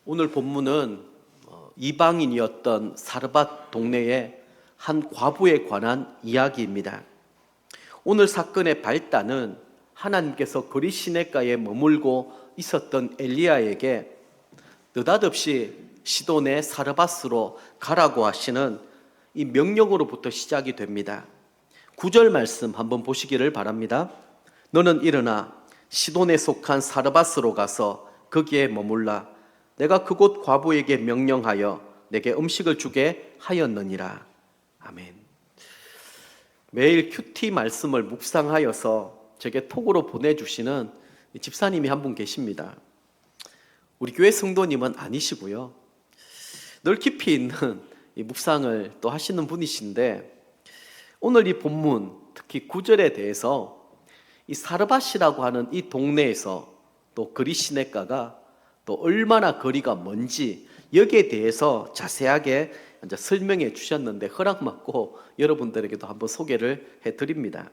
오늘 본문은 이방인이었던 사르밧 동네의 한 과부에 관한 이야기입니다. 오늘 사건의 발단은 하나님께서 거리 시내가에 머물고 있었던 엘리야에게 느닷없이 시돈의 사르밧으로 가라고 하시는 이 명령으로부터 시작이 됩니다. 9절 말씀 한번 보시기를 바랍니다. 너는 일어나 시돈에 속한 사르밧으로 가서 거기에 머물라. 내가 그곳 과부에게 명령하여 내게 음식을 주게 하였느니라. 아멘. 매일 큐티 말씀을 묵상하여서 제게 톡으로 보내주시는 집사님이 한 분 계십니다. 우리 교회 성도님은 아니시고요. 늘 깊이 있는 이 묵상을 또 하시는 분이신데, 오늘 이 본문 특히 9절에 대해서 이 사르밧이라고 하는 이 동네에서 또 거리 시내가가 또 얼마나 거리가 먼지, 여기에 대해서 자세하게 이제 설명해 주셨는데 허락받고 여러분들에게도 한번 소개를 해드립니다.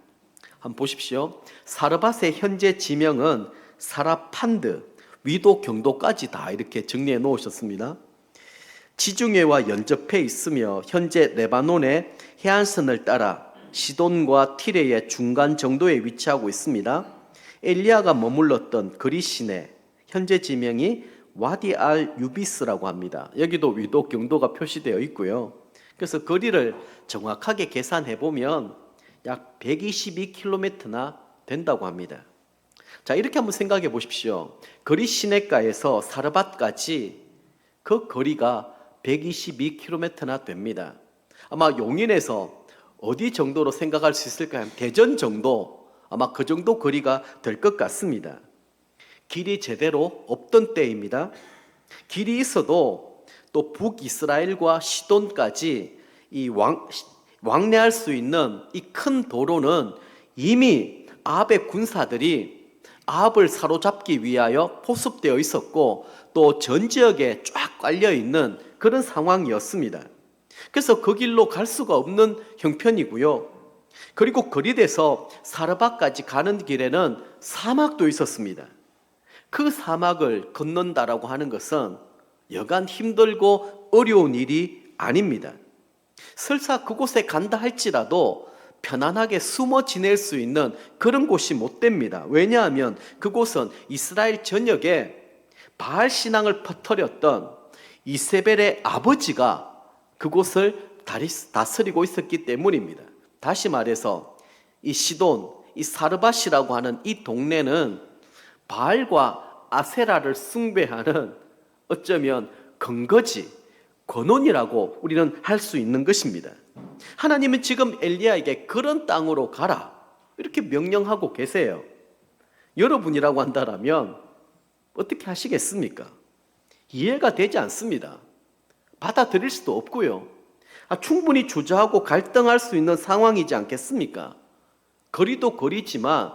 한번 보십시오. 사르밧의 현재 지명은 사라판드, 위도 경도까지 다 이렇게 정리해 놓으셨습니다. 지중해와 연접해 있으며 현재 레바논의 해안선을 따라 시돈과 티레의 중간 정도에 위치하고 있습니다. 엘리야가 머물렀던 거리 시내, 현재 지명이 와디 알 유비스라고 합니다. 여기도 위도 경도가 표시되어 있고요. 그래서 거리를 정확하게 계산해 보면 약 122km나 된다고 합니다. 자, 이렇게 한번 생각해 보십시오. 거리 시내가에서 사르밧까지 그 거리가 122km나 됩니다. 아마 용인에서 어디 정도로 생각할 수 있을까요? 대전 정도, 아마 그 정도 거리가 될 것 같습니다. 길이 제대로 없던 때입니다. 길이 있어도 또 북이스라엘과 시돈까지 왕래할 수 있는 이 큰 도로는 이미 아합의 군사들이 아합을 사로잡기 위하여 포섭되어 있었고 또 전 지역에 쫙 깔려 있는 그런 상황이었습니다. 그래서 그 길로 갈 수가 없는 형편이고요. 그리고 거리대에서 사르밧까지 가는 길에는 사막도 있었습니다. 그 사막을 건넌다라고 하는 것은 여간 힘들고 어려운 일이 아닙니다. 설사 그곳에 간다 할지라도 편안하게 숨어 지낼 수 있는 그런 곳이 못 됩니다. 왜냐하면 그곳은 이스라엘 전역에 바알 신앙을 퍼뜨렸던 이세벨의 아버지가 그곳을 다스리고 있었기 때문입니다. 다시 말해서 이 시돈, 이 사르밧이라고 하는 이 동네는 바알과 아세라를 숭배하는 어쩌면 근거지, 권원이라고 우리는 할 수 있는 것입니다. 하나님은 지금 엘리야에게 그런 땅으로 가라 이렇게 명령하고 계세요. 여러분이라고 한다면 어떻게 하시겠습니까? 이해가 되지 않습니다. 받아들일 수도 없고요. 충분히 주저하고 갈등할 수 있는 상황이지 않겠습니까? 거리도 거리지만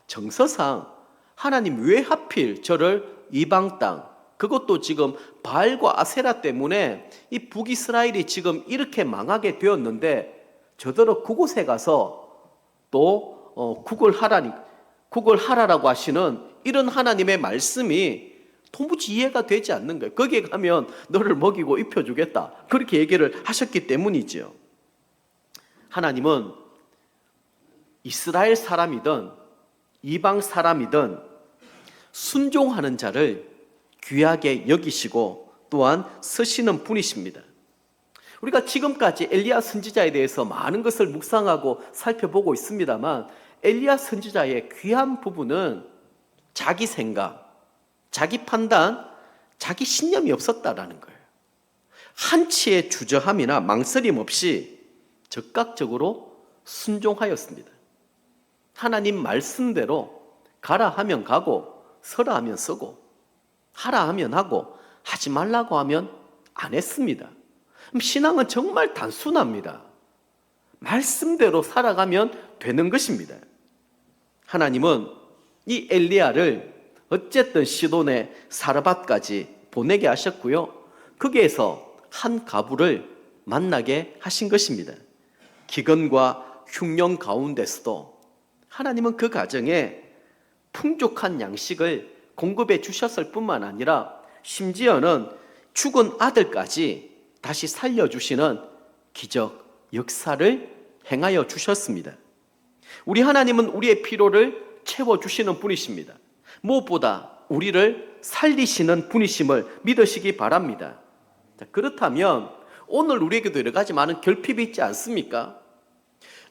정서상 하나님 왜 하필 저를 이방 땅, 그것도 지금 바알과 아세라 때문에 이 북이스라엘이 지금 이렇게 망하게 되었는데 저더러 그곳에 가서 또 구걸하라라고 하시는 이런 하나님의 말씀이 도무지 이해가 되지 않는 거예요. 거기에 가면 너를 먹이고 입혀주겠다, 그렇게 얘기를 하셨기 때문이죠. 하나님은 이스라엘 사람이든 이방 사람이든 순종하는 자를 귀하게 여기시고 또한 쓰시는 분이십니다. 우리가 지금까지 엘리야 선지자에 대해서 많은 것을 묵상하고 살펴보고 있습니다만, 엘리야 선지자의 귀한 부분은 자기 생각, 자기 판단, 자기 신념이 없었다라는 거예요. 한치의 주저함이나 망설임 없이 즉각적으로 순종하였습니다. 하나님 말씀대로 가라 하면 가고, 서라 하면 서고, 하라 하면 하고, 하지 말라고 하면 안 했습니다. 신앙은 정말 단순합니다. 말씀대로 살아가면 되는 것입니다. 하나님은 이 엘리야를 어쨌든 시돈의 사르밧까지 보내게 하셨고요. 거기에서 한 가부를 만나게 하신 것입니다. 기근과 흉년 가운데서도 하나님은 그 가정에 풍족한 양식을 공급해 주셨을 뿐만 아니라 심지어는 죽은 아들까지 다시 살려주시는 기적, 역사를 행하여 주셨습니다. 우리 하나님은 우리의 필요를 채워주시는 분이십니다. 무엇보다 우리를 살리시는 분이심을 믿으시기 바랍니다. 자, 그렇다면 오늘 우리에게도 여러 가지 많은 결핍이 있지 않습니까?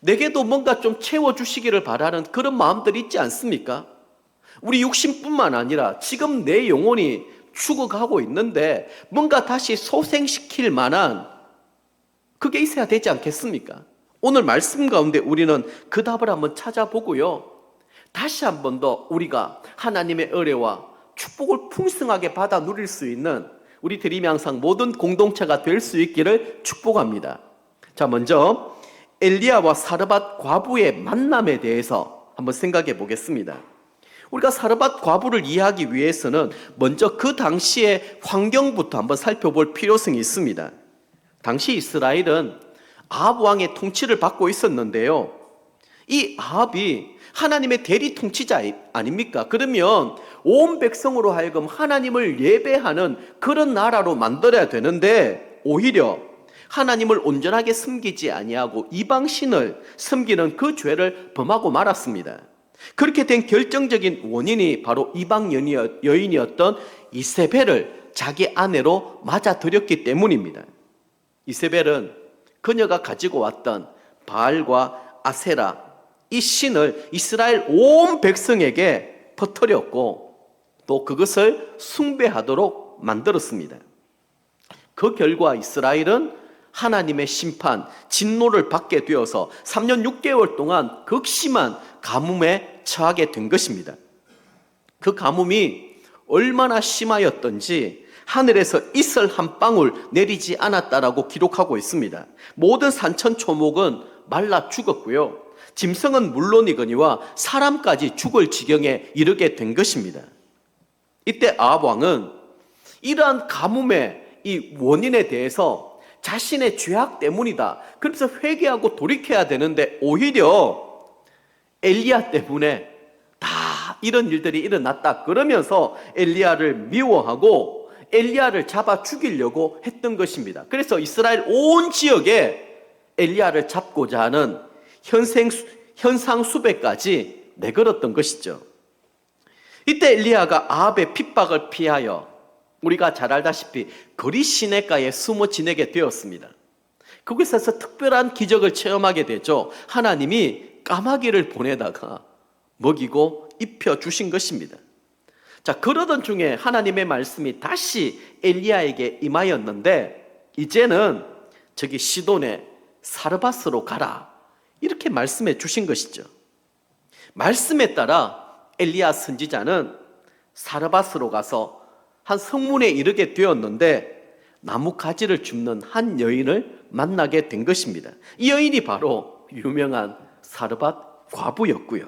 내게도 뭔가 좀 채워주시기를 바라는 그런 마음들이 있지 않습니까? 우리 육신뿐만 아니라 지금 내 영혼이 죽어가고 있는데 뭔가 다시 소생시킬 만한 그게 있어야 되지 않겠습니까? 오늘 말씀 가운데 우리는 그 답을 한번 찾아보고요. 다시 한 번 더 우리가 하나님의 은혜와 축복을 풍성하게 받아 누릴 수 있는 우리 드림이 항상 모든 공동체가 될 수 있기를 축복합니다. 자, 먼저 엘리야와 사르밧 과부의 만남에 대해서 한번 생각해 보겠습니다. 우리가 사르밧 과부를 이해하기 위해서는 먼저 그 당시의 환경부터 한번 살펴볼 필요성이 있습니다. 당시 이스라엘은 아합 왕의 통치를 받고 있었는데요. 이 아합이 하나님의 대리 통치자 아닙니까? 그러면 온 백성으로 하여금 하나님을 예배하는 그런 나라로 만들어야 되는데 오히려 하나님을 온전하게 섬기지 아니하고 이방신을 섬기는 그 죄를 범하고 말았습니다. 그렇게 된 결정적인 원인이 바로 이방 여인이었던 이세벨을 자기 아내로 맞아들였기 때문입니다. 이세벨은 그녀가 가지고 왔던 바알과 아세라 이 신을 이스라엘 온 백성에게 퍼뜨렸고 또 그것을 숭배하도록 만들었습니다. 그 결과 이스라엘은 하나님의 심판, 진노를 받게 되어서 3년 6개월 동안 극심한 가뭄에 처하게 된 것입니다. 그 가뭄이 얼마나 심하였던지 하늘에서 이슬 한 방울 내리지 않았다라고 기록하고 있습니다. 모든 산천 초목은 말라 죽었고요. 짐승은 물론이거니와 사람까지 죽을 지경에 이르게 된 것입니다. 이때 아합 왕은 이러한 가뭄의 이 원인에 대해서 자신의 죄악 때문이다. 그래서 회개하고 돌이켜야 되는데 오히려 엘리야 때문에 다 이런 일들이 일어났다. 그러면서 엘리야를 미워하고 엘리야를 잡아 죽이려고 했던 것입니다. 그래서 이스라엘 온 지역에 엘리야를 잡고자 하는 현상 수배까지 내걸었던 것이죠. 이때 엘리야가 아합의 핍박을 피하여 우리가 잘 알다시피 거리 시내가에 숨어 지내게 되었습니다. 거기서 특별한 기적을 체험하게 되죠. 하나님이 까마귀를 보내다가 먹이고 입혀주신 것입니다. 자, 그러던 중에 하나님의 말씀이 다시 엘리야에게 임하였는데 이제는 저기 시돈의 사르밧으로 가라 이렇게 말씀해 주신 것이죠. 말씀에 따라 엘리야 선지자는 사르밧으로 가서 한 성문에 이르게 되었는데 나무 가지를 줍는 한 여인을 만나게 된 것입니다. 이 여인이 바로 유명한 사르밧 과부였고요.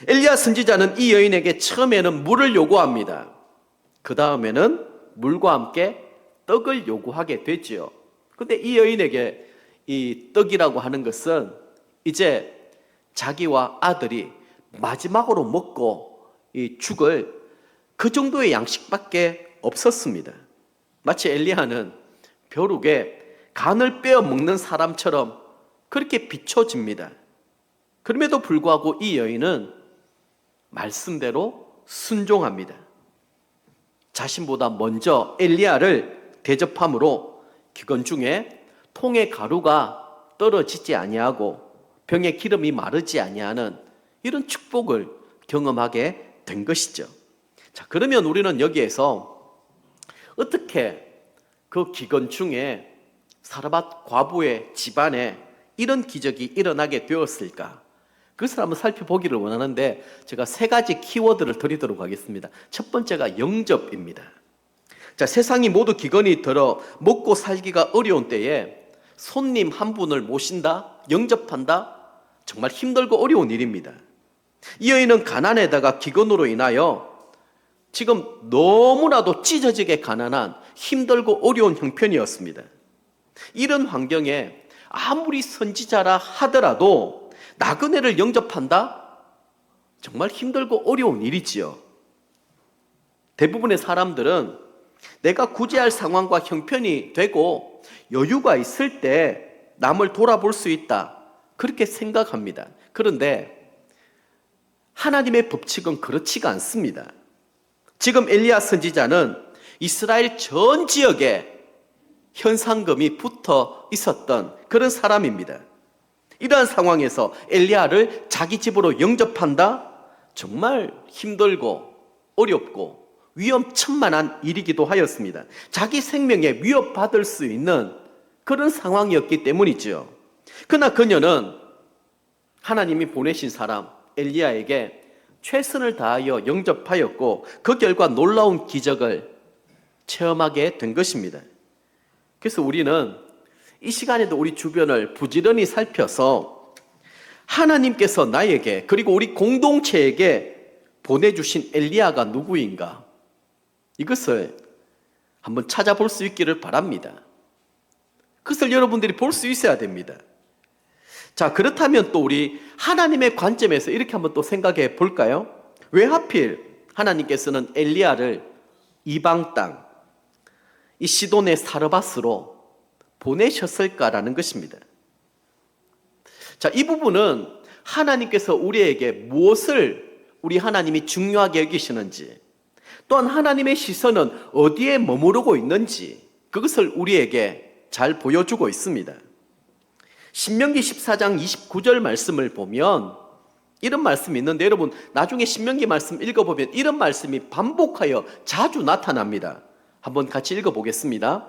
엘리야 선지자는 이 여인에게 처음에는 물을 요구합니다. 그 다음에는 물과 함께 떡을 요구하게 되지요. 근데 이 여인에게 이 떡이라고 하는 것은 이제 자기와 아들이 마지막으로 먹고 이 죽을 그 정도의 양식밖에 없었습니다. 마치 엘리야는 벼룩에 간을 빼어 먹는 사람처럼 그렇게 비춰집니다. 그럼에도 불구하고 이 여인은 말씀대로 순종합니다. 자신보다 먼저 엘리야를 대접함으로 기근 중에 통의 가루가 떨어지지 아니하고 병의 기름이 마르지 아니하는 이런 축복을 경험하게 된 것이죠. 자, 그러면 우리는 여기에서 어떻게 그 기근 중에 사르밧 과부의 집안에 이런 기적이 일어나게 되었을까? 그것을 한번 살펴보기를 원하는데 제가 세 가지 키워드를 드리도록 하겠습니다. 첫 번째가 영접입니다. 자, 세상이 모두 기근이 들어 먹고 살기가 어려운 때에 손님 한 분을 모신다, 영접한다, 정말 힘들고 어려운 일입니다. 이 여인은 가난에다가 기근으로 인하여 지금 너무나도 찢어지게 가난한 힘들고 어려운 형편이었습니다. 이런 환경에 아무리 선지자라 하더라도 나그네를 영접한다? 정말 힘들고 어려운 일이지요. 대부분의 사람들은 내가 구제할 상황과 형편이 되고 여유가 있을 때 남을 돌아볼 수 있다, 그렇게 생각합니다. 그런데 하나님의 법칙은 그렇지가 않습니다. 지금 엘리야 선지자는 이스라엘 전 지역에 현상금이 붙어 있었던 그런 사람입니다. 이러한 상황에서 엘리야를 자기 집으로 영접한다? 정말 힘들고 어렵고 위험천만한 일이기도 하였습니다. 자기 생명에 위협받을 수 있는 그런 상황이었기 때문이죠. 그러나 그녀는 하나님이 보내신 사람 엘리야에게 최선을 다하여 영접하였고 그 결과 놀라운 기적을 체험하게 된 것입니다. 그래서 우리는 이 시간에도 우리 주변을 부지런히 살펴서 하나님께서 나에게 그리고 우리 공동체에게 보내주신 엘리야가 누구인가, 이것을 한번 찾아볼 수 있기를 바랍니다. 그것을 여러분들이 볼 수 있어야 됩니다. 자, 그렇다면 또 우리 하나님의 관점에서 이렇게 한번 또 생각해 볼까요? 왜 하필 하나님께서는 엘리야를 이방 땅, 이 시돈의 사르밧으로 보내셨을까라는 것입니다. 자, 이 부분은 하나님께서 우리에게 무엇을 우리 하나님이 중요하게 여기시는지, 또한 하나님의 시선은 어디에 머무르고 있는지, 그것을 우리에게 잘 보여주고 있습니다. 신명기 14장 29절 말씀을 보면 이런 말씀이 있는데, 여러분 나중에 신명기 말씀 읽어보면 이런 말씀이 반복하여 자주 나타납니다. 한번 같이 읽어보겠습니다.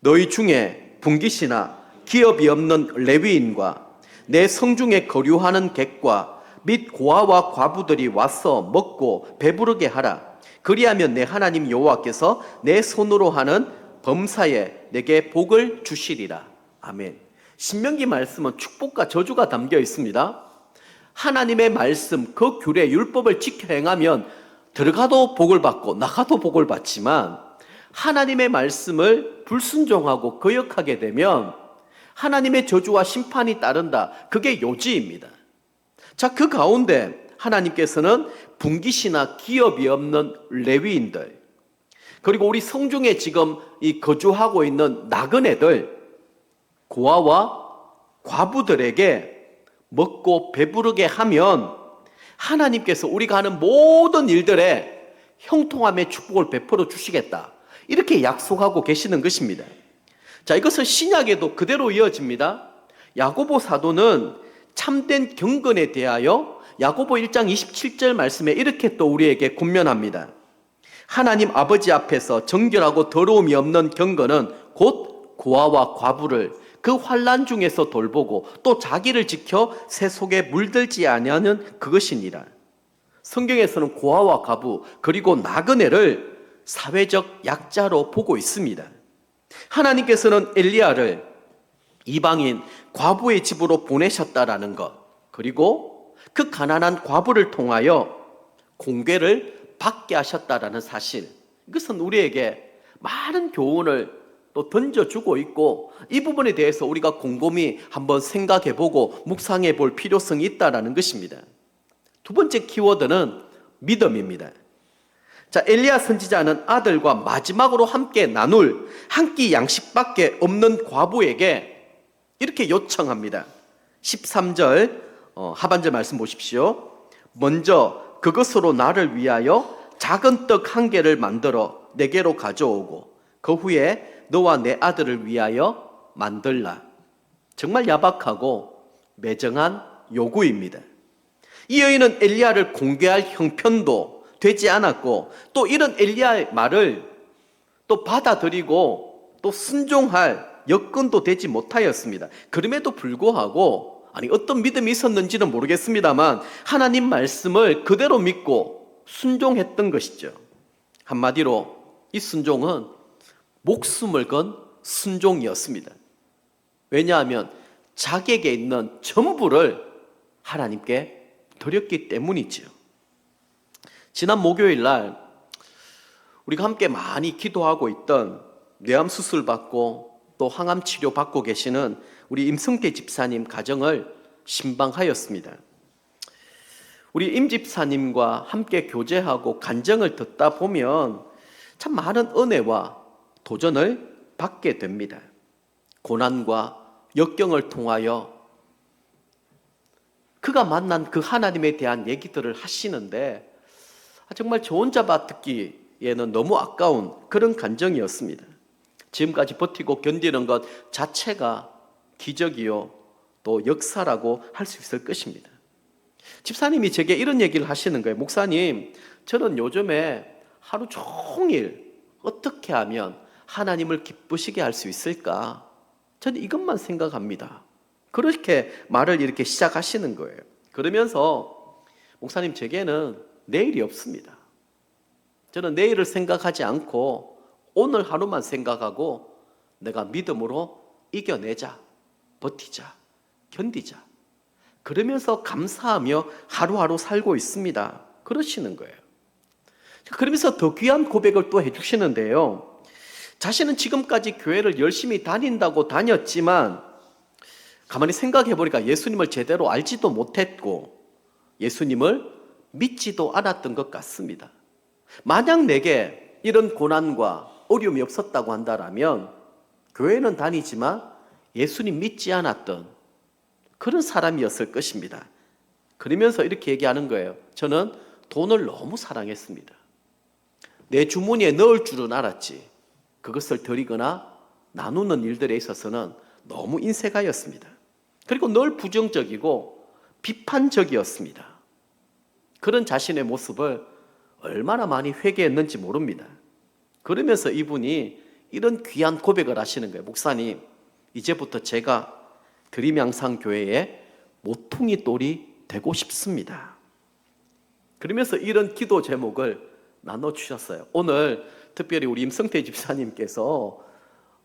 너희 중에 분깃이나 기업이 없는 레위인과 내 성중에 거류하는 객과 및 고아와 과부들이 와서 먹고 배부르게 하라. 그리하면 내 하나님 여호와께서 내 손으로 하는 범사에 내게 복을 주시리라. 아멘. 신명기 말씀은 축복과 저주가 담겨 있습니다. 하나님의 말씀, 그 규례, 율법을 지켜 행하면 들어가도 복을 받고 나가도 복을 받지만, 하나님의 말씀을 불순종하고 거역하게 되면 하나님의 저주와 심판이 따른다. 그게 요지입니다. 자, 그 가운데 하나님께서는 분깃이나 기업이 없는 레위인들, 그리고 우리 성중에 지금 이 거주하고 있는 나그네들, 고아와 과부들에게 먹고 배부르게 하면 하나님께서 우리가 하는 모든 일들에 형통함의 축복을 베풀어 주시겠다, 이렇게 약속하고 계시는 것입니다. 자, 이것은 신약에도 그대로 이어집니다. 야고보 사도는 참된 경건에 대하여 야고보 1장 27절 말씀에 이렇게 또 우리에게 권면합니다. 하나님 아버지 앞에서 정결하고 더러움이 없는 경건은 곧 고아와 과부를 그 환난 중에서 돌보고 또 자기를 지켜 새 속에 물들지 아니하는 그것이니라. 성경에서는 고아와 과부 그리고 나그네를 사회적 약자로 보고 있습니다. 하나님께서는 엘리야를 이방인 과부의 집으로 보내셨다라는 것, 그리고 그 가난한 과부를 통하여 공궤를 받게 하셨다라는 사실, 이것은 우리에게 많은 교훈을 또 던져주고 있고, 이 부분에 대해서 우리가 곰곰이 한번 생각해보고 묵상해 볼 필요성이 있다라는 것입니다. 두 번째 키워드는 믿음입니다. 자, 엘리야 선지자는 아들과 마지막으로 함께 나눌 한 끼 양식밖에 없는 과부에게 이렇게 요청합니다. 13절 하반절 말씀 보십시오. 먼저 그것으로 나를 위하여 작은 떡 한 개를 만들어 내게로 가져오고 그 후에 너와 내 아들을 위하여 만들라. 정말 야박하고 매정한 요구입니다. 이 여인은 엘리야를 공개할 형편도 되지 않았고, 또 이런 엘리야의 말을 또 받아들이고 또 순종할 여건도 되지 못하였습니다. 그럼에도 불구하고, 아니 어떤 믿음이 있었는지는 모르겠습니다만 하나님 말씀을 그대로 믿고 순종했던 것이죠. 한마디로 이 순종은 목숨을 건 순종이었습니다. 왜냐하면 자기에게 있는 전부를 하나님께 드렸기 때문이지요. 지난 목요일 날 우리가 함께 많이 기도하고 있던 뇌암 수술 받고 또 항암 치료 받고 계시는 우리 임성태 집사님 가정을 신방하였습니다. 우리 임 집사님과 함께 교제하고 간증을 듣다 보면 참 많은 은혜와 도전을 받게 됩니다. 고난과 역경을 통하여 그가 만난 그 하나님에 대한 얘기들을 하시는데 정말 저 혼자 듣기에는 너무 아까운 그런 감정이었습니다. 지금까지 버티고 견디는 것 자체가 기적이요 또 역사라고 할 수 있을 것입니다. 집사님이 제게 이런 얘기를 하시는 거예요. 목사님, 저는 요즘에 하루 종일 어떻게 하면 하나님을 기쁘시게 할 수 있을까? 저는 이것만 생각합니다. 그렇게 말을 이렇게 시작하시는 거예요. 그러면서 목사님, 제게는 내일이 없습니다. 저는 내일을 생각하지 않고 오늘 하루만 생각하고 내가 믿음으로 이겨내자, 버티자, 견디자. 그러면서 감사하며 하루하루 살고 있습니다. 그러시는 거예요. 그러면서 더 귀한 고백을 또 해주시는데요. 자신은 지금까지 교회를 열심히 다녔지만 가만히 생각해 보니까 예수님을 제대로 알지도 못했고 예수님을 믿지도 않았던 것 같습니다. 만약 내게 이런 고난과 어려움이 없었다고 한다면 교회는 다니지만 예수님 믿지 않았던 그런 사람이었을 것입니다. 그러면서 이렇게 얘기하는 거예요. 저는 돈을 너무 사랑했습니다. 내 주머니에 넣을 줄은 알았지 그것을 드리거나 나누는 일들에 있어서는 너무 인색하였습니다. 그리고 늘 부정적이고 비판적이었습니다. 그런 자신의 모습을 얼마나 많이 회개했는지 모릅니다. 그러면서 이분이 이런 귀한 고백을 하시는 거예요. 목사님, 이제부터 제가 드림양상교회의 모퉁이 돌이 되고 싶습니다. 그러면서 이런 기도 제목을 나눠주셨어요. 오늘 특별히 우리 임성태 집사님께서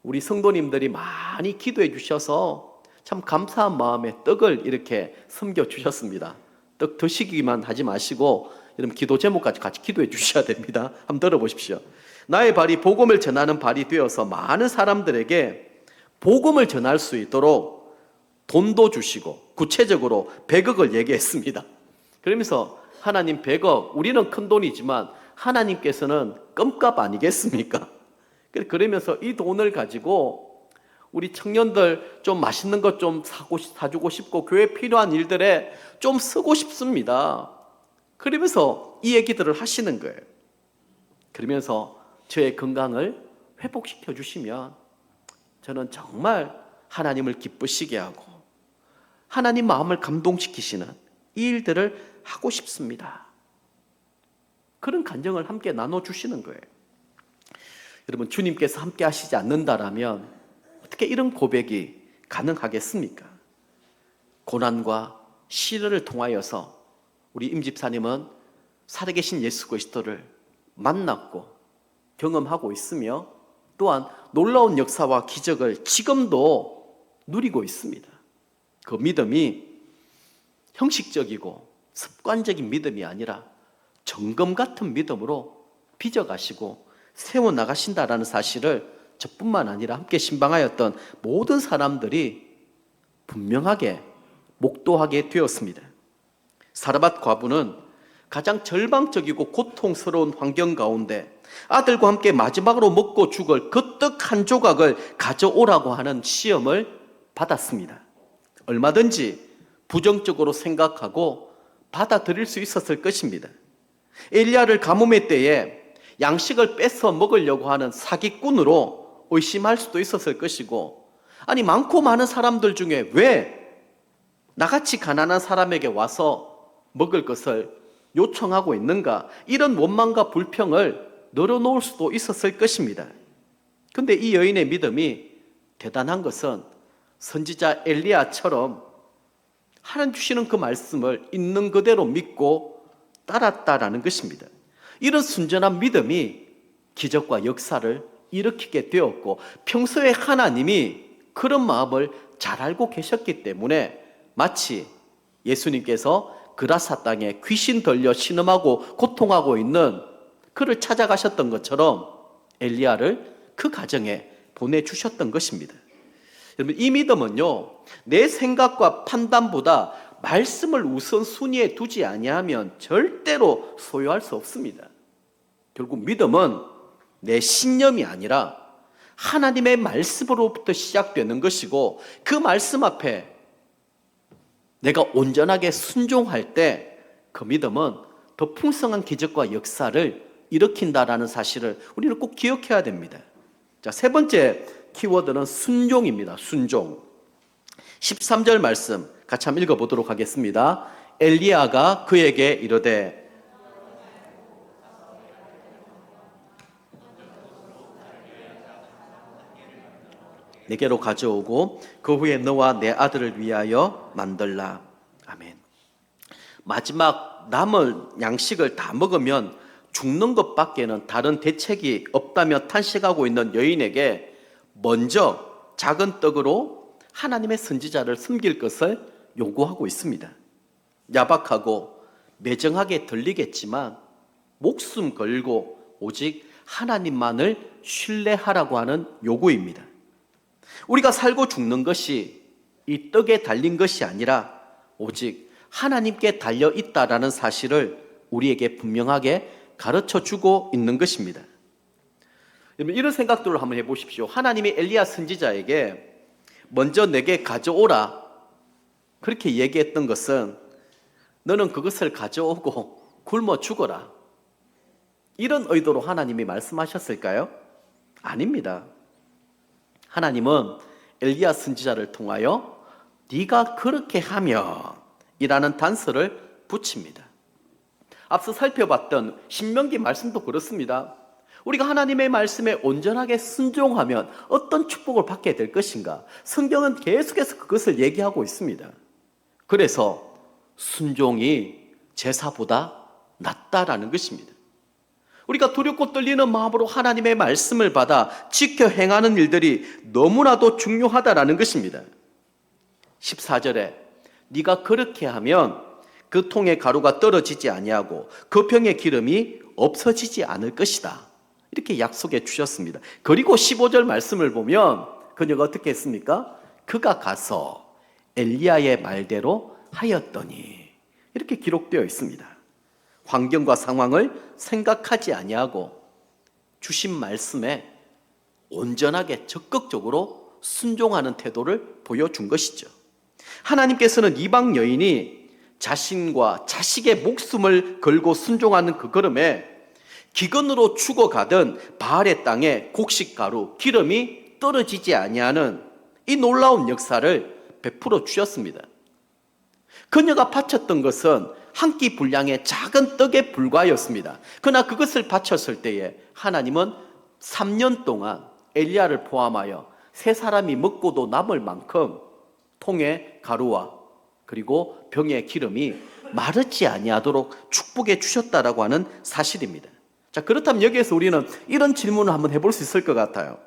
우리 성도님들이 많이 기도해 주셔서 참 감사한 마음에 떡을 이렇게 섬겨주셨습니다. 떡 드시기만 하지 마시고 여러분 기도 제목까지 같이 기도해 주셔야 됩니다. 한번 들어보십시오. 나의 발이 복음을 전하는 발이 되어서 많은 사람들에게 복음을 전할 수 있도록 돈도 주시고 구체적으로 100억을 얘기했습니다. 그러면서 하나님 100억, 우리는 큰 돈이지만 하나님께서는 껌값 아니겠습니까? 그러면서 이 돈을 가지고 우리 청년들 좀 맛있는 것 좀 사주고 싶고 교회에 필요한 일들에 좀 쓰고 싶습니다. 그러면서 이 얘기들을 하시는 거예요. 그러면서 저의 건강을 회복시켜 주시면 저는 정말 하나님을 기쁘시게 하고 하나님 마음을 감동시키시는 이 일들을 하고 싶습니다. 그런 간증을 함께 나눠주시는 거예요. 여러분, 주님께서 함께 하시지 않는다라면 어떻게 이런 고백이 가능하겠습니까? 고난과 시련을 통하여서 우리 임 집사님은 살아계신 예수 그리스도를 만났고 경험하고 있으며 또한 놀라운 역사와 기적을 지금도 누리고 있습니다. 그 믿음이 형식적이고 습관적인 믿음이 아니라 정금 같은 믿음으로 빚어가시고 세워나가신다라는 사실을 저뿐만 아니라 함께 신방하였던 모든 사람들이 분명하게 목도하게 되었습니다. 사르밧 과부는 가장 절망적이고 고통스러운 환경 가운데 아들과 함께 마지막으로 먹고 죽을 그 떡 한 조각을 가져오라고 하는 시험을 받았습니다. 얼마든지 부정적으로 생각하고 받아들일 수 있었을 것입니다. 엘리야를 가뭄의 때에 양식을 뺏어 먹으려고 하는 사기꾼으로 의심할 수도 있었을 것이고, 아니 많고 많은 사람들 중에 왜 나같이 가난한 사람에게 와서 먹을 것을 요청하고 있는가, 이런 원망과 불평을 늘어놓을 수도 있었을 것입니다. 그런데 이 여인의 믿음이 대단한 것은 선지자 엘리야처럼 하나님 주시는 그 말씀을 있는 그대로 믿고 따랐다라는 것입니다. 이런 순전한 믿음이 기적과 역사를 일으키게 되었고, 평소에 하나님이 그런 마음을 잘 알고 계셨기 때문에 마치 예수님께서 그라사 땅에 귀신 들려 신음하고 고통하고 있는 그를 찾아가셨던 것처럼 엘리야를 그 가정에 보내주셨던 것입니다. 여러분, 이 믿음은요, 내 생각과 판단보다 말씀을 우선순위에 두지 아니하면 절대로 소유할 수 없습니다. 결국 믿음은 내 신념이 아니라 하나님의 말씀으로부터 시작되는 것이고, 그 말씀 앞에 내가 온전하게 순종할 때 그 믿음은 더 풍성한 기적과 역사를 일으킨다라는 사실을 우리는 꼭 기억해야 됩니다. 자, 세 번째 키워드는 순종입니다. 순종. 13절 말씀 같이 한번 읽어보도록 하겠습니다. 엘리야가 그에게 이르되 내게로 가져오고 그 후에 너와 내 아들을 위하여 만들라. 아멘. 마지막 남을 양식을 다 먹으면 죽는 것밖에는 다른 대책이 없다며 탄식하고 있는 여인에게 먼저 작은 떡으로 하나님의 선지자를 섬길 것을 요구하고 있습니다. 야박하고 매정하게 들리겠지만 목숨 걸고 오직 하나님만을 신뢰하라고 하는 요구입니다. 우리가 살고 죽는 것이 이 떡에 달린 것이 아니라 오직 하나님께 달려 있다라는 사실을 우리에게 분명하게 가르쳐 주고 있는 것입니다. 여러분, 이런 생각들을 한번 해보십시오. 하나님이 엘리야 선지자에게 먼저 내게 가져오라 그렇게 얘기했던 것은 너는 그것을 가져오고 굶어 죽어라, 이런 의도로 하나님이 말씀하셨을까요? 아닙니다. 하나님은 엘리야 선지자를 통하여 네가 그렇게 하면 이라는 단서를 붙입니다. 앞서 살펴봤던 신명기 말씀도 그렇습니다. 우리가 하나님의 말씀에 온전하게 순종하면 어떤 축복을 받게 될 것인가, 성경은 계속해서 그것을 얘기하고 있습니다. 그래서 순종이 제사보다 낫다라는 것입니다. 우리가 두렵고 떨리는 마음으로 하나님의 말씀을 받아 지켜 행하는 일들이 너무나도 중요하다라는 것입니다. 14절에 네가 그렇게 하면 그 통의 가루가 떨어지지 아니하고 그 병의 기름이 없어지지 않을 것이다, 이렇게 약속해 주셨습니다. 그리고 15절 말씀을 보면 그녀가 어떻게 했습니까? 그가 가서 엘리야의 말대로 하였더니, 이렇게 기록되어 있습니다. 환경과 상황을 생각하지 아니하고 주신 말씀에 온전하게 적극적으로 순종하는 태도를 보여준 것이죠. 하나님께서는 이방 여인이 자신과 자식의 목숨을 걸고 순종하는 그 걸음에 기근으로 죽어가던 바알의 땅에 곡식가루, 기름이 떨어지지 아니하는 이 놀라운 역사를 베풀어 주셨습니다. 그녀가 바쳤던 것은 한 끼 분량의 작은 떡에 불과하였습니다. 그러나 그것을 바쳤을 때에 하나님은 3년 동안 엘리야를 포함하여 세 사람이 먹고도 남을 만큼 통의 가루와 그리고 병의 기름이 마르지 아니하도록 축복해 주셨다라고 하는 사실입니다. 자, 그렇다면 여기에서 우리는 이런 질문을 한번 해볼 수 있을 것 같아요.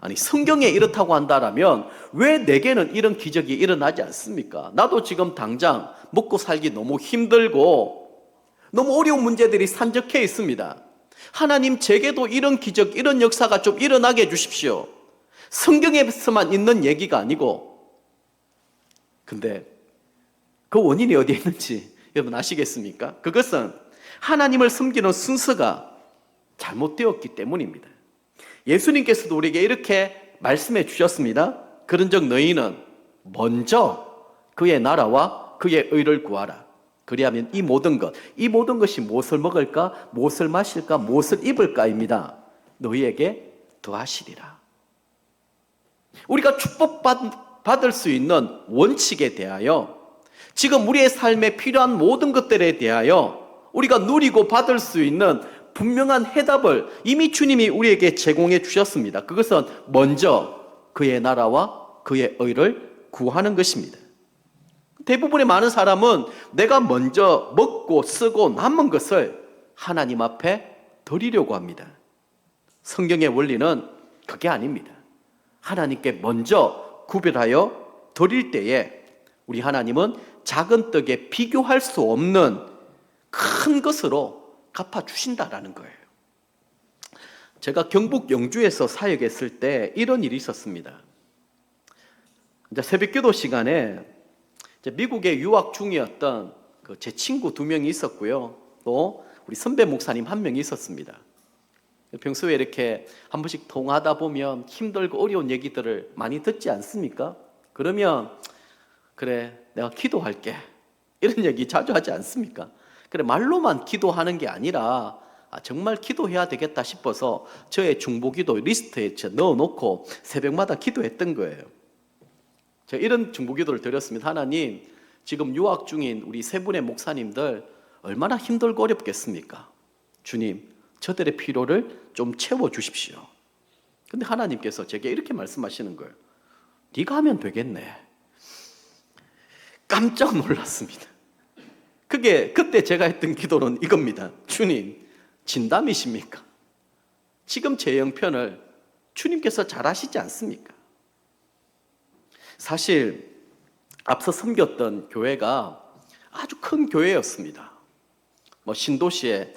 아니, 성경에 이렇다고 한다면 왜 내게는 이런 기적이 일어나지 않습니까? 나도 지금 당장 먹고 살기 너무 힘들고 너무 어려운 문제들이 산적해 있습니다. 하나님, 제게도 이런 기적, 이런 역사가 좀 일어나게 해주십시오. 성경에서만 있는 얘기가 아니고. 근데 그 원인이 어디에 있는지 여러분 아시겠습니까? 그것은 하나님을 섬기는 순서가 잘못되었기 때문입니다. 예수님께서도 우리에게 이렇게 말씀해 주셨습니다. 그런즉 너희는 먼저 그의 나라와 그의 의를 구하라. 그리하면 이 모든 것이 무엇을 먹을까, 무엇을 마실까, 무엇을 입을까입니다. 너희에게 더하시리라. 우리가 축복받을 수 있는 원칙에 대하여, 지금 우리의 삶에 필요한 모든 것들에 대하여 우리가 누리고 받을 수 있는 분명한 해답을 이미 주님이 우리에게 제공해 주셨습니다. 그것은 먼저 그의 나라와 그의 의를 구하는 것입니다. 대부분의 많은 사람은 내가 먼저 먹고 쓰고 남은 것을 하나님 앞에 드리려고 합니다. 성경의 원리는 그게 아닙니다. 하나님께 먼저 구별하여 드릴 때에 우리 하나님은 작은 떡에 비교할 수 없는 큰 것으로 갚아주신다라는 거예요. 제가 경북 영주에서 사역했을 때 이런 일이 있었습니다. 이제 새벽기도 시간에 미국에 유학 중이었던 제 친구 2명이 있었고요. 또 우리 선배 목사님 1명이 있었습니다. 평소에 이렇게 한 번씩 통화하다 보면 힘들고 어려운 얘기들을 많이 듣지 않습니까? 그러면 그래, 내가 기도할게, 이런 얘기 자주 하지 않습니까? 그래, 말로만 기도하는 게 아니라 정말 기도해야 되겠다 싶어서 저의 중보기도 리스트에 넣어놓고 새벽마다 기도했던 거예요. 제가 이런 중보기도를 드렸습니다. 하나님, 지금 유학 중인 우리 세 분의 목사님들 얼마나 힘들고 어렵겠습니까? 주님, 저들의 필요를 좀 채워주십시오. 근데 하나님께서 제게 이렇게 말씀하시는 거예요. 네가 하면 되겠네. 깜짝 놀랐습니다. 그때 제가 했던 기도는 이겁니다. 주님, 진담이십니까? 지금 제 형편을 주님께서 잘 아시지 않습니까? 사실 앞서 섬겼던 교회가 아주 큰 교회였습니다. 신도시의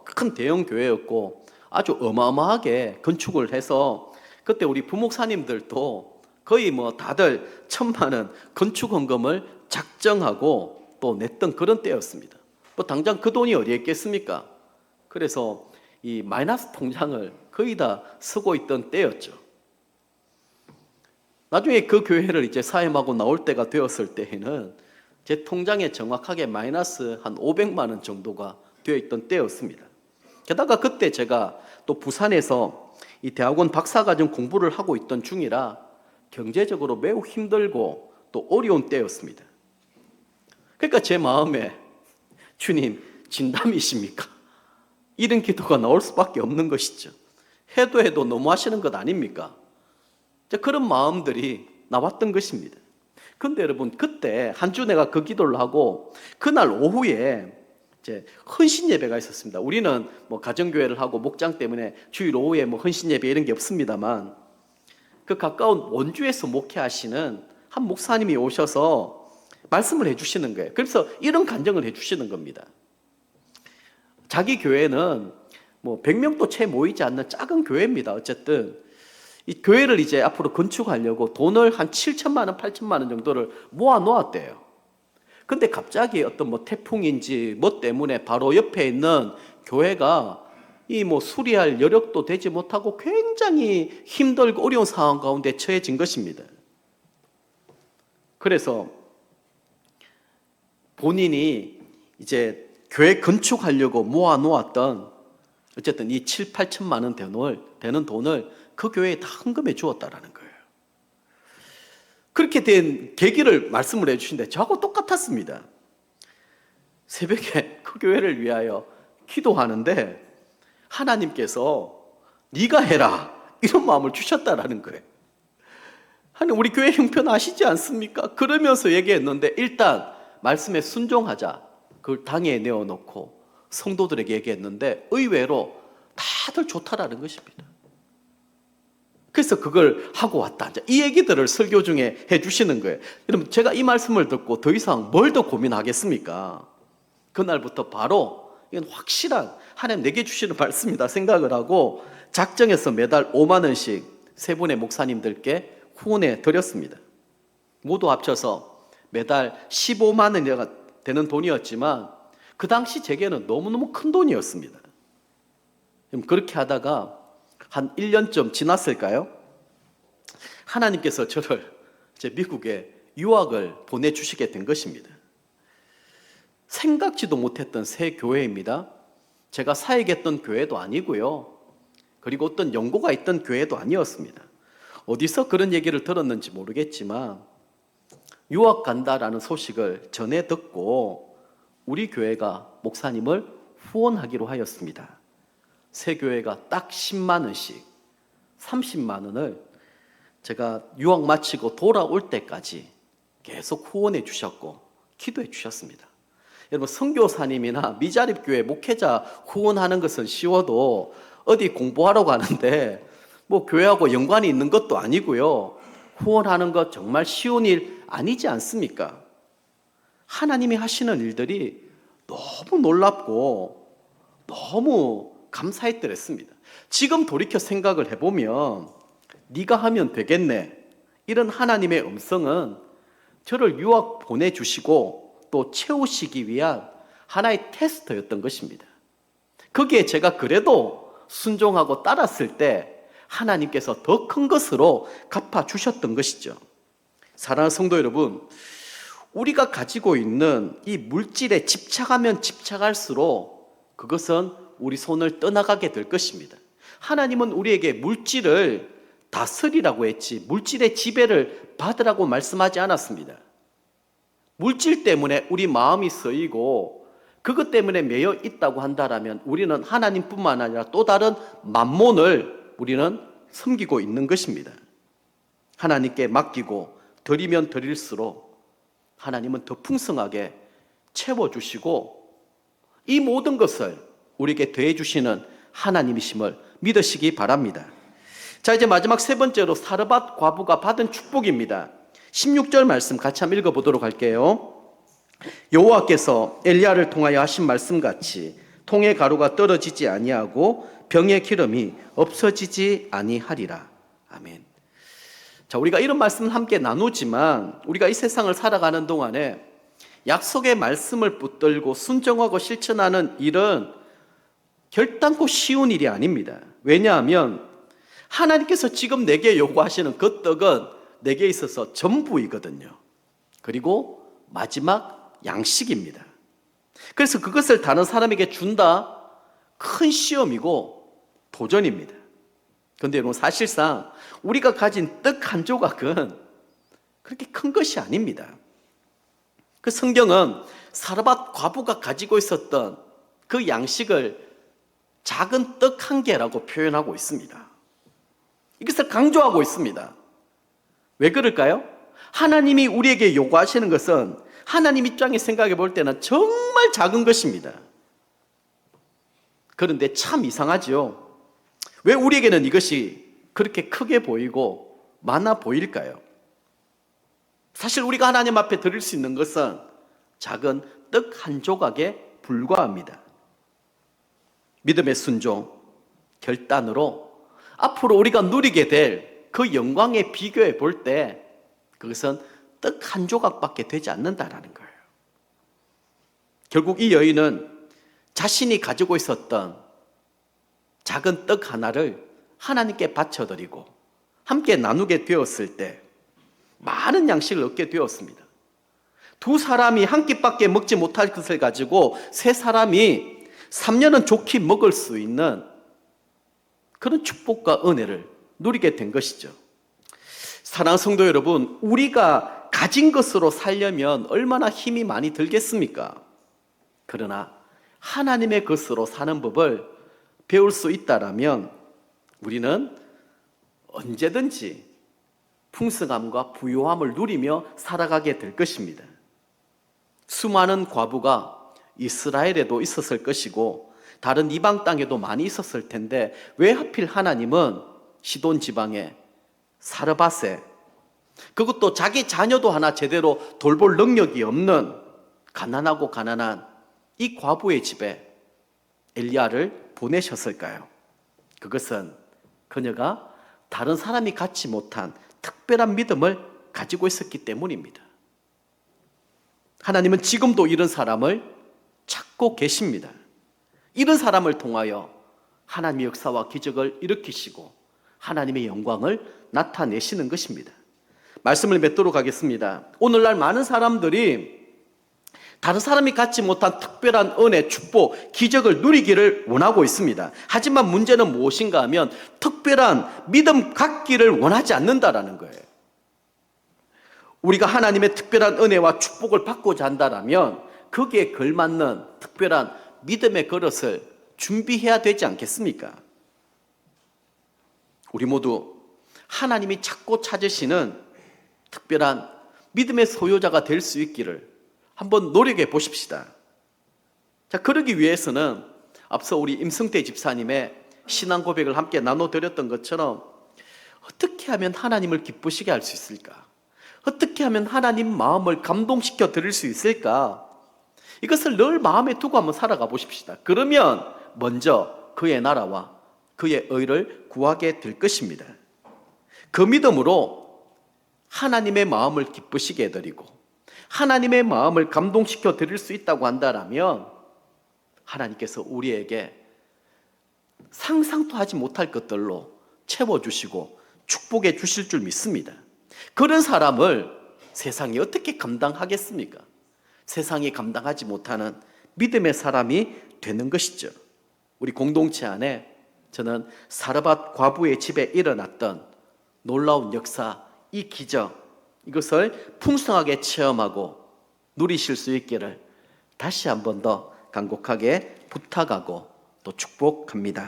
큰 대형 교회였고 아주 어마어마하게 건축을 해서 그때 우리 부목사님들도 거의 다들 1,000만 원 건축 헌금을 작정하고 또 냈던 그런 때였습니다. 당장 그 돈이 어디에 있겠습니까? 그래서 이 마이너스 통장을 거의 다 쓰고 있던 때였죠. 나중에 그 교회를 이제 사임하고 나올 때가 되었을 때에는 제 통장에 정확하게 마이너스 한 500만 원 정도가 되어 있던 때였습니다. 게다가 그때 제가 또 부산에서 이 대학원 박사과정 공부를 하고 있던 중이라 경제적으로 매우 힘들고 또 어려운 때였습니다. 그러니까 제 마음에 주님, 진담이십니까? 이런 기도가 나올 수밖에 없는 것이죠. 해도 너무 하시는 것 아닙니까? 그런 마음들이 나왔던 것입니다. 근데 여러분, 그때 한 주 내가 그 기도를 하고 그날 오후에 이제 헌신 예배가 있었습니다. 우리는 가정교회를 하고 목장 때문에 주일 오후에 헌신 예배 이런 게 없습니다만 그 가까운 원주에서 목회하시는 한 목사님이 오셔서 말씀을 해주시는 거예요. 그래서 이런 간증을 해주시는 겁니다. 자기 교회는 100명도 채 모이지 않는 작은 교회입니다. 어쨌든 이 교회를 이제 앞으로 건축하려고 돈을 한 7천만 원, 8천만 원 정도를 모아 놓았대요. 근데 갑자기 어떤 태풍인지 때문에 바로 옆에 있는 교회가 수리할 여력도 되지 못하고 굉장히 힘들고 어려운 상황 가운데 처해진 것입니다. 그래서 본인이 이제 교회 건축하려고 모아 놓았던 어쨌든 이 7, 8천만 원 되는 돈을 그 교회에 다 헌금해 주었다라는 거예요. 그렇게 된 계기를 말씀을 해주신데 저하고 똑같았습니다. 새벽에 그 교회를 위하여 기도하는데 하나님께서 네가 해라 이런 마음을 주셨다라는 거예요. 하나님, 우리 교회 형편 아시지 않습니까? 그러면서 얘기했는데 일단 말씀에 순종하자 그걸 당에 내어놓고 성도들에게 얘기했는데 의외로 다들 좋다라는 것입니다. 그래서 그걸 하고 왔다. 이 얘기들을 설교 중에 해주시는 거예요. 여러분, 제가 이 말씀을 듣고 더 이상 뭘 더 고민하겠습니까? 그날부터 바로 이건 확실한 하나님 내게 주시는 말씀이다 생각을 하고 작정해서 매달 5만 원씩 세 분의 목사님들께 후원해 드렸습니다. 모두 합쳐서 매달 15만 원이 되는 돈이었지만 그 당시 제게는 너무너무 큰 돈이었습니다. 그렇게 하다가 한 1년쯤 지났을까요? 하나님께서 저를 이제 미국에 유학을 보내주시게 된 것입니다. 생각지도 못했던 새 교회입니다. 제가 사역했던 교회도 아니고요. 그리고 어떤 연고가 있던 교회도 아니었습니다. 어디서 그런 얘기를 들었는지 모르겠지만 유학 간다라는 소식을 전해 듣고 우리 교회가 목사님을 후원하기로 하였습니다. 새 교회가 딱 10만 원씩 30만 원을 제가 유학 마치고 돌아올 때까지 계속 후원해 주셨고 기도해 주셨습니다. 여러분, 선교사님이나 미자립 교회 목회자 후원하는 것은 쉬워도 어디 공부하러 가는데 교회하고 연관이 있는 것도 아니고요. 후원하는 것 정말 쉬운 일 아니지 않습니까? 하나님이 하시는 일들이 너무 놀랍고 너무 감사했더랬습니다. 지금 돌이켜 생각을 해보면 네가 하면 되겠네 이런 하나님의 음성은 저를 유학 보내주시고 또 채우시기 위한 하나의 테스트였던 것입니다. 거기에 제가 그래도 순종하고 따랐을 때 하나님께서 더 큰 것으로 갚아주셨던 것이죠. 사랑하는 성도 여러분, 우리가 가지고 있는 이 물질에 집착하면 집착할수록 그것은 우리 손을 떠나가게 될 것입니다. 하나님은 우리에게 물질을 다스리라고 했지 물질의 지배를 받으라고 말씀하지 않았습니다. 물질 때문에 우리 마음이 쓰이고 그것 때문에 매여 있다고 한다면 우리는 하나님뿐만 아니라 또 다른 만몬을 우리는 섬기고 있는 것입니다. 하나님께 맡기고 드리면 드릴수록 하나님은 더 풍성하게 채워주시고 이 모든 것을 우리에게 더해주시는 하나님이심을 믿으시기 바랍니다. 자, 이제 마지막 세 번째로 사르밧 과부가 받은 축복입니다. 16절 말씀 같이 한번 읽어보도록 할게요. 여호와께서 엘리야를 통하여 하신 말씀같이 통의 가루가 떨어지지 아니하고 병의 기름이 없어지지 아니하리라. 아멘. 자, 우리가 이런 말씀을 함께 나누지만 우리가 이 세상을 살아가는 동안에 약속의 말씀을 붙들고 순종하고 실천하는 일은 결단코 쉬운 일이 아닙니다. 왜냐하면 하나님께서 지금 내게 요구하시는 그 떡은 내게 있어서 전부이거든요. 그리고 마지막 양식입니다. 그래서 그것을 다른 사람에게 준다? 큰 시험이고 도전입니다. 그런데 여러분, 사실상 우리가 가진 떡 한 조각은 그렇게 큰 것이 아닙니다. 그 성경은 사르밧 과부가 가지고 있었던 그 양식을 작은 떡 한 개라고 표현하고 있습니다. 이것을 강조하고 있습니다. 왜 그럴까요? 하나님이 우리에게 요구하시는 것은 하나님 입장에 생각해 볼 때는 정말 작은 것입니다. 그런데 참 이상하죠. 왜 우리에게는 이것이 그렇게 크게 보이고 많아 보일까요? 사실 우리가 하나님 앞에 드릴 수 있는 것은 작은 떡 한 조각에 불과합니다. 믿음의 순종, 결단으로 앞으로 우리가 누리게 될 그 영광에 비교해 볼 때 그것은 떡 한 조각밖에 되지 않는다라는 거예요. 결국 이 여인은 자신이 가지고 있었던 작은 떡 하나를 하나님께 바쳐드리고 함께 나누게 되었을 때 많은 양식을 얻게 되었습니다. 두 사람이 한 끼밖에 먹지 못할 것을 가지고 세 사람이 3년은 좋게 먹을 수 있는 그런 축복과 은혜를 누리게 된 것이죠. 사랑하는 성도 여러분, 우리가 가진 것으로 살려면 얼마나 힘이 많이 들겠습니까? 그러나 하나님의 것으로 사는 법을 배울 수 있다라면 우리는 언제든지 풍성함과 부요함을 누리며 살아가게 될 것입니다. 수많은 과부가 이스라엘에도 있었을 것이고 다른 이방 땅에도 많이 있었을 텐데 왜 하필 하나님은 시돈 지방에 사르밧에, 그것도 자기 자녀도 하나 제대로 돌볼 능력이 없는 가난하고 가난한 이 과부의 집에 엘리야를 보내셨을까요? 그것은 그녀가 다른 사람이 갖지 못한 특별한 믿음을 가지고 있었기 때문입니다. 하나님은 지금도 이런 사람을 찾고 계십니다. 이런 사람을 통하여 하나님의 역사와 기적을 일으키시고 하나님의 영광을 나타내시는 것입니다. 말씀을 맺도록 하겠습니다. 오늘날 많은 사람들이 다른 사람이 갖지 못한 특별한 은혜, 축복, 기적을 누리기를 원하고 있습니다. 하지만 문제는 무엇인가 하면 특별한 믿음 갖기를 원하지 않는다라는 거예요. 우리가 하나님의 특별한 은혜와 축복을 받고자 한다면 거기에 걸맞는 특별한 믿음의 그릇을 준비해야 되지 않겠습니까? 우리 모두 하나님이 찾고 찾으시는 특별한 믿음의 소유자가 될 수 있기를 한번 노력해 보십시다. 자, 그러기 위해서는 앞서 우리 임승태 집사님의 신앙 고백을 함께 나눠드렸던 것처럼 어떻게 하면 하나님을 기쁘시게 할 수 있을까? 어떻게 하면 하나님 마음을 감동시켜 드릴 수 있을까? 이것을 늘 마음에 두고 한번 살아가 보십시다. 그러면 먼저 그의 나라와 그의 의를 구하게 될 것입니다. 그 믿음으로 하나님의 마음을 기쁘시게 해드리고 하나님의 마음을 감동시켜 드릴 수 있다고 한다면 하나님께서 우리에게 상상도 하지 못할 것들로 채워주시고 축복해 주실 줄 믿습니다. 그런 사람을 세상이 어떻게 감당하겠습니까? 세상이 감당하지 못하는 믿음의 사람이 되는 것이죠. 우리 공동체 안에 저는 사르밧 과부의 집에 일어났던 놀라운 역사, 이 기적, 이것을 풍성하게 체험하고 누리실 수 있기를 다시 한 번 더 간곡하게 부탁하고 또 축복합니다.